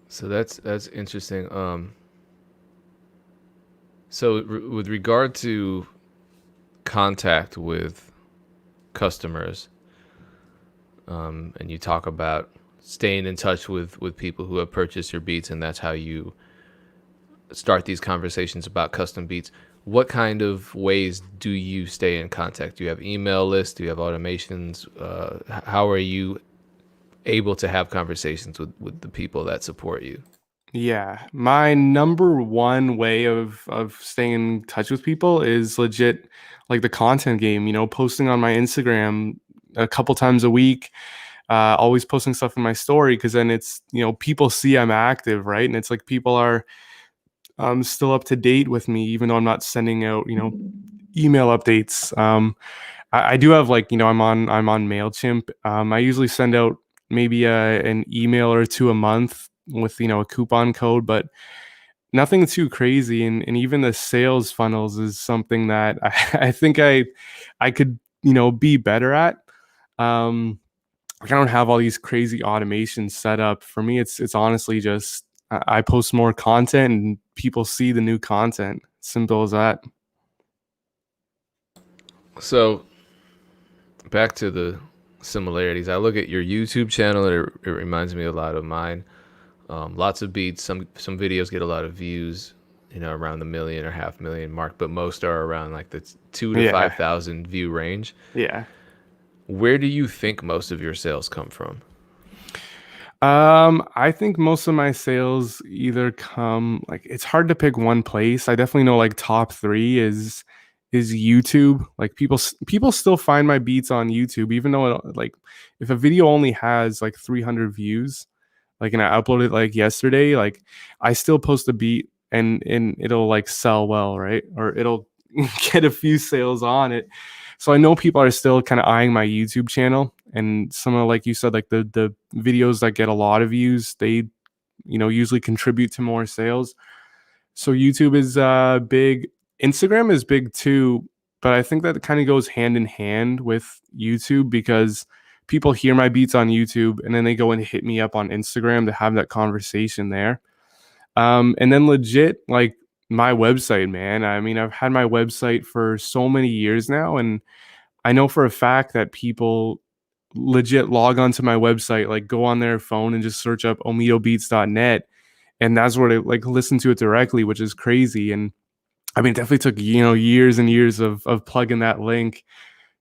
So that's interesting. So with regard to contact with customers, and you talk about staying in touch with people who have purchased your beats, and that's how you start these conversations about custom beats. What kind of ways do you stay in contact? Do you have email lists? Do you have automations? How are you able to have conversations with the people that support you? Yeah, my number one way of staying in touch with people is legit like the content game, posting on my Instagram a couple times a week, always posting stuff in my story because then it's, people see I'm active, right? And it's like people are still up to date with me even though I'm not sending out, email updates. I do have like, I'm on MailChimp. I usually send out maybe an email or two a month with, a coupon code, but nothing too crazy. And even the sales funnels is something that I think I could, be better at. Um, like I don't have all these crazy automations set up. For me, it's honestly just I post more content and people see the new content. Simple as that. So back to the similarities. I look at your YouTube channel, and it reminds me a lot of mine. Lots of beats. Some videos get a lot of views, around the million or half million mark, but most are around like the 2 to 5 thousand view range. Yeah. Where do you think most of your sales come from? I think most of my sales either come like it's hard to pick one place. I definitely know like top three is YouTube. Like people still find my beats on YouTube, even though like if a video only has like 300 views, like and I uploaded like yesterday, like I still post a beat and it'll like sell well, right? Or it'll get a few sales on it. So I know people are still kind of eyeing my YouTube channel and some of like you said, like the videos that get a lot of views, they usually contribute to more sales. So YouTube is big. Instagram is big too, but I think that it kind of goes hand in hand with YouTube because people hear my beats on YouTube and then they go and hit me up on Instagram to have that conversation there. And then legit, like my website, man. I mean, I've had my website for so many years now, and I know for a fact that people legit log onto my website, like go on their phone and just search up omitobeats.net, and that's where they like listen to it directly, which is crazy. And I mean, it definitely took years and years of plugging that link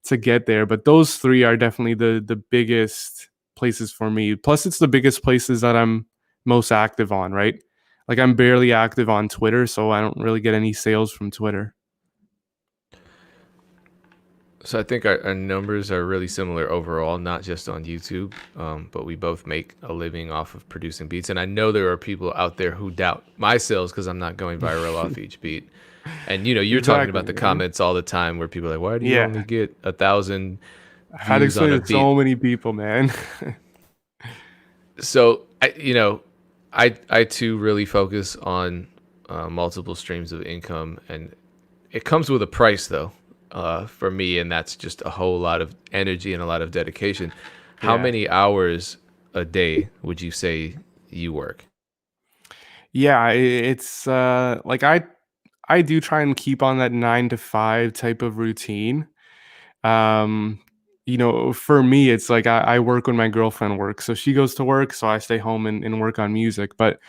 to get there. But those three are definitely the biggest places for me. Plus, it's the biggest places that I'm most active on, right? Like I'm barely active on Twitter, so I don't really get any sales from Twitter. So I think our numbers are really similar overall, not just on YouTube, but we both make a living off of producing beats. And I know there are people out there who doubt my sales because I'm not going viral off each beat. And you're talking Exactly, about the man. comments all the time where people are like, "Why do you Yeah, only get 1,000 I had to views on explain a to so beat?" many people, man. So I too really focus on multiple streams of income, and it comes with a price though, for me, and that's just a whole lot of energy and a lot of dedication. How Yeah. many hours a day would you say you work? Yeah, it's like I do try and keep on that 9 to 5 type of routine. Um, for me, it's like I work when my girlfriend works. So she goes to work, so I stay home and work on music. But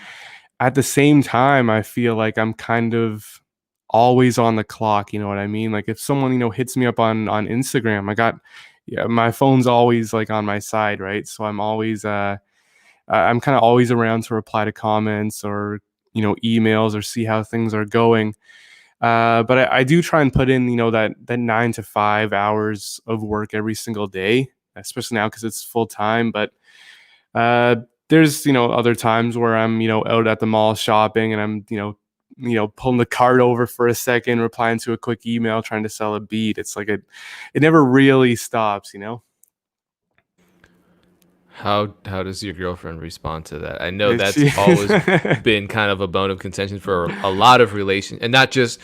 at the same time, I feel like I'm kind of always on the clock, you know what I mean? Like if someone, hits me up on Instagram, yeah, my phone's always like on my side, right? So I'm kind of always around to reply to comments or, emails or see how things are going. But I do try and put in, that 9 to 5 hours of work every single day, especially now because it's full time. But uh, there's other times where I'm out at the mall shopping and I'm pulling the cart over for a second, replying to a quick email, trying to sell a beat. It's like it never really stops. How does your girlfriend respond to that? I know It's that's always been kind of a bone of contention for a lot of relation, and not just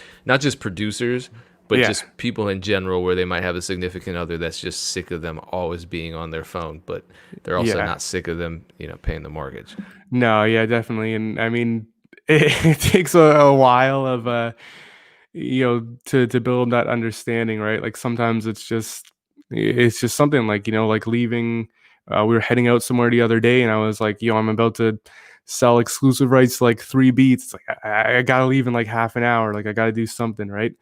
producers, but yeah, just people in general, where they might have a significant other that's just sick of them always being on their phone, but they're also yeah. not sick of them, paying the mortgage. No, yeah, definitely. And I mean, it takes a while of to build that understanding, right? Like sometimes it's just something like, like leaving we were heading out somewhere the other day and I was like, I'm about to sell exclusive rights to like three beats. It's like I gotta leave in like half an hour. Like I gotta do something, right?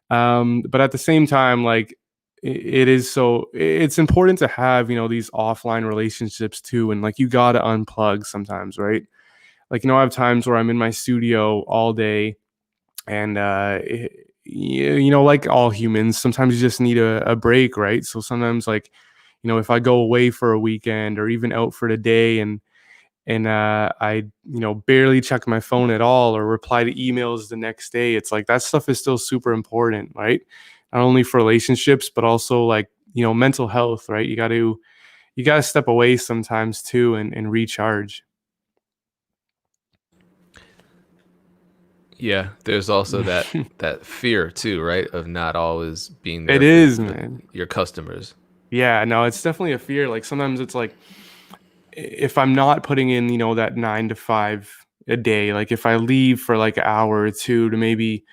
But at the same time, like it's important to have, these offline relationships too. And like you gotta unplug sometimes, right? Like, I have times where I'm in my studio all day and like all humans, sometimes you just need a break, right? So sometimes like, if I go away for a weekend or even out for the day and I barely check my phone at all or reply to emails the next day, it's like that stuff is still super important, right? Not only for relationships but also like mental health, right? You got to step away sometimes too and recharge. Yeah, there's also that fear too, right, of not always being It there for is, for man. your customers. Yeah, no, it's definitely a fear. Like sometimes it's like if I'm not putting in, that 9 to 5 a day, like if I leave for like an hour or two to maybe,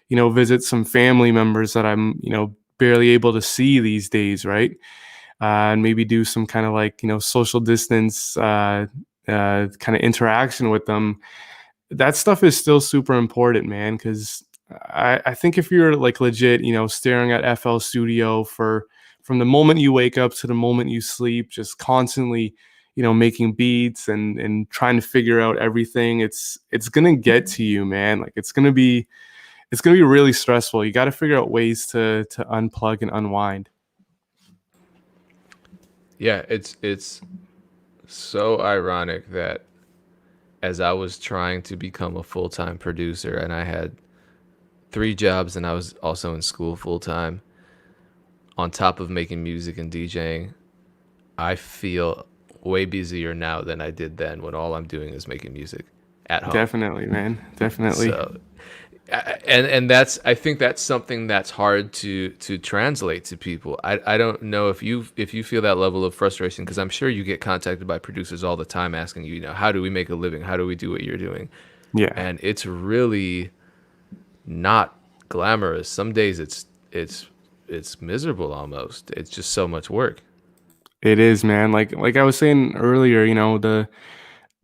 visit some family members that I'm, barely able to see these days, right? And maybe do some kind of like, social distance kind of interaction with them. That stuff is still super important, man, because I think if you're like legit, staring at FL Studio for from the moment you wake up to the moment you sleep, just constantly, making beats and trying to figure out everything, it's gonna get to you, man. Like it's gonna be really stressful. You got to figure out ways to unplug and unwind. Yeah, it's so ironic that as I was trying to become a full-time producer and I had three jobs and I was also in school full time on top of making music and DJing, I feel way busier now than I did then when all I'm doing is making music at home. Definitely, man. Definitely. So and that's I think that's something that's hard to translate to people. I don't know if you feel that level of frustration because I'm sure you get contacted by producers all the time asking you, how do we make a living? How do we do what you're doing? Yeah. And it's really not glamorous. Some days it's miserable almost. It's just so much work. It is, man. Like I was saying earlier, the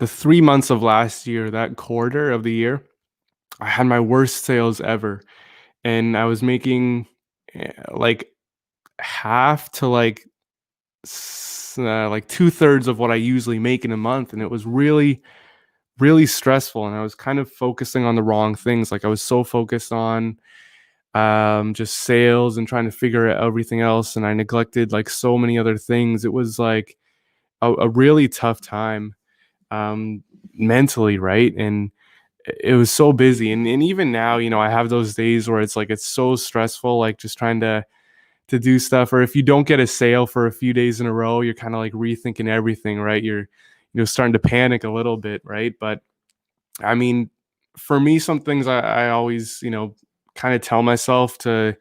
3 months of last year, that quarter of the year, I had my worst sales ever, and I was making like half to like 2/3 of what I usually make in a month, and it was really really stressful. And I was kind of focusing on the wrong things. Like I was so focused on just sales and trying to figure out everything else, and I neglected like so many other things. It was like a really tough time, um, mentally, right? And it was so busy. And even now, I have those days where it's like it's so stressful, like just trying to do stuff. Or if you don't get a sale for a few days in a row, you're kind of like rethinking everything, right? You're starting to panic a little bit, right? But I mean, for me, some things I always, kind of tell myself to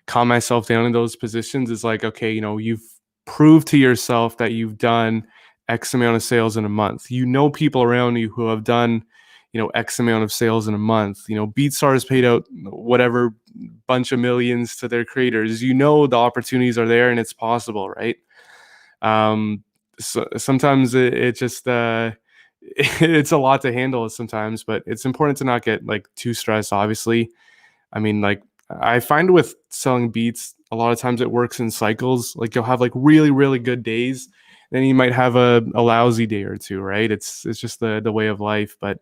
calm myself down in those positions is like, okay, you've proved to yourself that you've done X amount of sales in a month. People around you who have done, X amount of sales in a month. BeatStars paid out whatever bunch of millions to their creators. The opportunities are there and it's possible, right? So sometimes it just it's a lot to handle sometimes, but it's important to not get like too stressed, obviously. I mean, like I find with selling beats, a lot of times it works in cycles. Like you'll have like really, really good days, then you might have a lousy day or two, right? It's just the way of life. But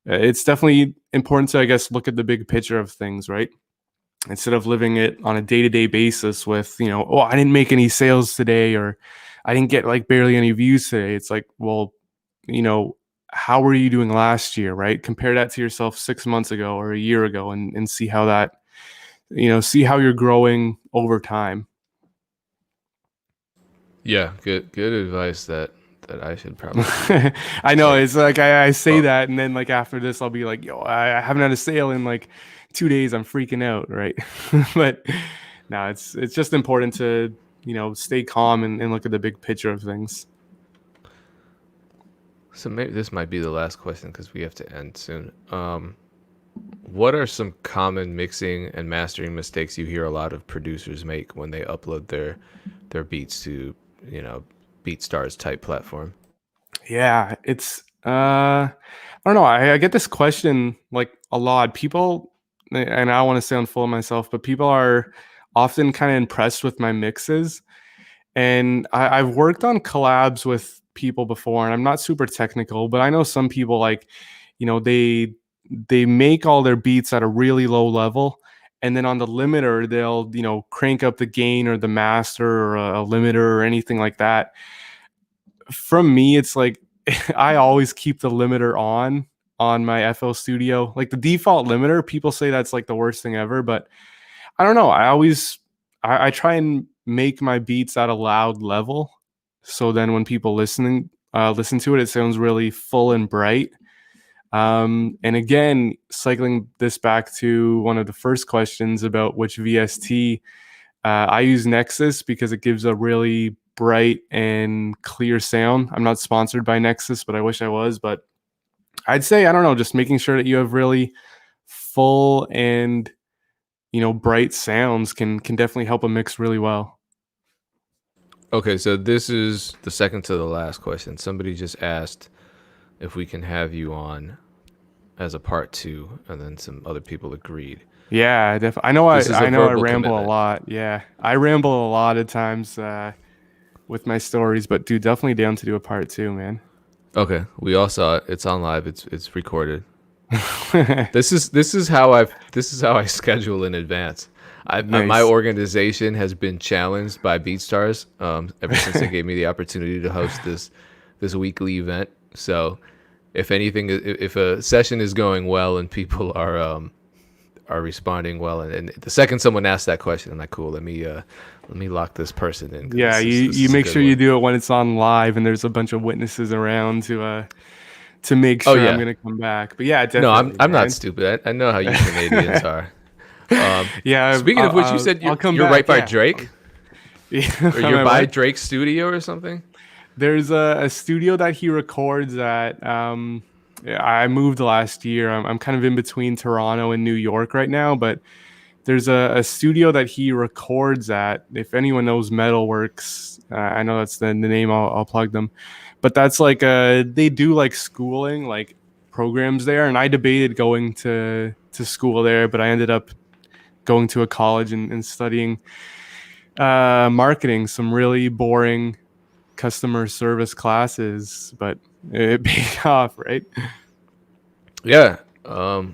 it's definitely important to, I guess, look at the big picture of things, right? Instead of living it on a day-to-day basis with, oh, I didn't make any sales today, or I didn't get like barely any views today. It's like, well, you know, how were you doing last year, right? Compare that to yourself 6 months ago or a year ago, and see how that, see how you're growing over time. Yeah, good advice that I should probably I know take. it's like I say Oh, that, and then like after this, I'll be like, yo, I haven't had a sale in like 2 days. I'm freaking out, right? But no, it's just important to stay calm and look at the big picture of things. so maybe this might be the last question because we have to end soon. What are some common mixing and mastering mistakes you hear a lot of producers make when they upload their beats to, you know, BeatStars type platform? Yeah, it's I don't know. I get this question like a lot. People, and I don't want to sound full of myself, but people are often kind of impressed with my mixes. And I've worked on collabs with people before, and I'm not super technical, but I know some people like, they make all their beats at a really low level, and then on the limiter they'll crank up the gain or the master or a limiter or anything like that. From me, it's like I always keep the limiter on my FL Studio. Like the default limiter, people say that's like the worst thing ever, but I don't know. I try and make my beats at a loud level, so then when people listen to it, it sounds really full and bright. And again, cycling this back to one of the first questions about which VST, I use Nexus because it gives a really bright and clear sound. I'm not sponsored by Nexus, but I wish I was. But I'd say, I don't know, just making sure that you have really full and bright sounds can definitely help a mix really well. Okay, so this is the second to the last question. Somebody just asked if we can have you on as a part two, and then some other people agreed. Yeah, definitely. I know This is a I know I verbal ramble a commitment. lot. Yeah, I ramble a lot at times. with my stories, but dude, definitely down to do a part 2, man. Okay, we all saw it. It's on live. It's recorded. This is how I schedule in advance. My Nice. organization has been challenged by BeatStars ever since they gave me the opportunity to host this weekly event. So if anything, if a session is going well and people are responding well, and the second someone asks that question, I'm like, cool, let me lock this person in. 'Cause Yeah, this you is a make good sure you one. do it when it's on live and there's a bunch of witnesses around to make Oh sure I'm yeah, gonna come back. But yeah, no, I'm definitely, I'm not man. stupid. I know how you Canadians are. Yeah, Speaking of which, you said I'll come you're right back. by Yeah. Drake, Yeah. or Am you're I by what? Drake's studio or something. There's a studio that he records at. Yeah, I moved last year. I'm kind of in between Toronto and New York right now, but there's a studio that he records at. If anyone knows Metalworks, I know that's the name. I'll plug them. But that's like they do like schooling, like programs there. And I debated going to school there, but I ended up going to a college and studying marketing. Some really boring customer service classes, but it paid off, right? Yeah. I,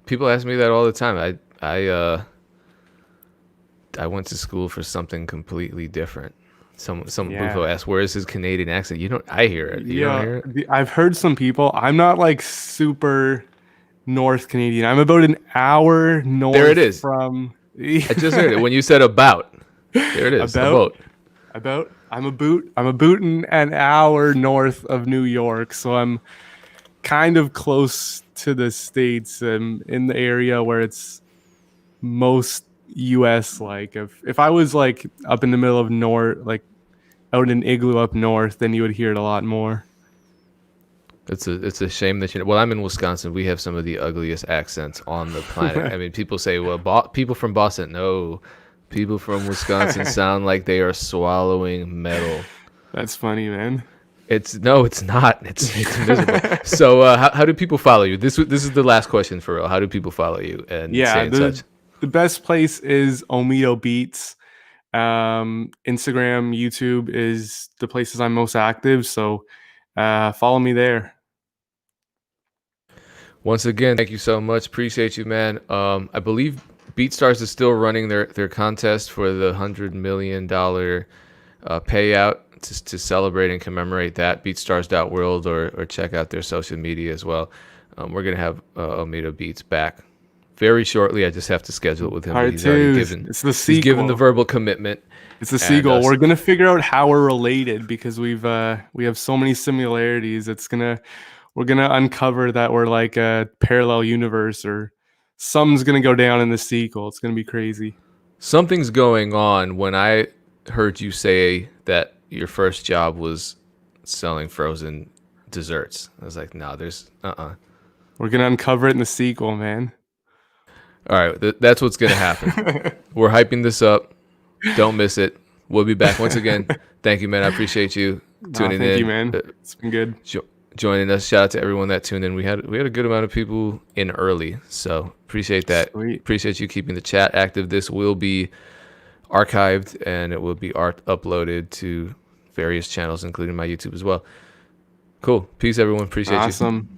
People ask me that all the time. I went to school for something completely different. Some Yeah. people ask, where is his Canadian accent? You don't. I hear it. You don't Yeah, hear it. I've heard some people. I'm not like super North Canadian. I'm about an hour There it north is. from I just heard it when you said about. There it is. A about boat. I'm a boot an hour north of New York, so I'm kind of close to the states and in the area where it's most US. Like if I was like up in the middle of north, like out in an igloo up north, then you would hear it a lot more. It's a shame that you. Well, I'm in Wisconsin. We have some of the ugliest accents on the planet. I mean, people say, well, people from Boston. No, people from Wisconsin sound like they are swallowing metal. That's funny, man. It's not. It's miserable. So, how do people follow you? This is the last question for real. How do people follow you and Yeah, stay in touch? the best place is Omito Beats. Instagram, YouTube is the places I'm most active. So follow me there. Once again, thank you so much. Appreciate you, man. I believe BeatStars is still running their contest for the $100 million payout to celebrate and commemorate that. BeatStars.world or check out their social media as well. We're gonna have Omito Beats back very shortly. I just have to schedule it with him, but Part he's already two, given it's the he's given the sequel. verbal commitment. It's the And sequel. We're gonna figure out how we're related because we have so many similarities. We're gonna uncover that we're like a parallel universe or something's gonna go down in the sequel. It's gonna be crazy. something's going on when I heard you say that your first job was selling frozen desserts. I was like, no, there's We're gonna uncover it in the sequel, man. All right, that's what's gonna happen. We're hyping this up. Don't miss it. We'll be back once again. Thank you, man. I appreciate you tuning Thank you, in, man. It's been good. joining us. Shout out to everyone that tuned in. We had a good amount of people in early, so appreciate that. Sweet. Appreciate you keeping the chat active. This will be archived and it will be uploaded to various channels, including my YouTube as well. Cool. Peace, everyone. Appreciate you. Awesome.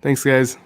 Thanks, guys.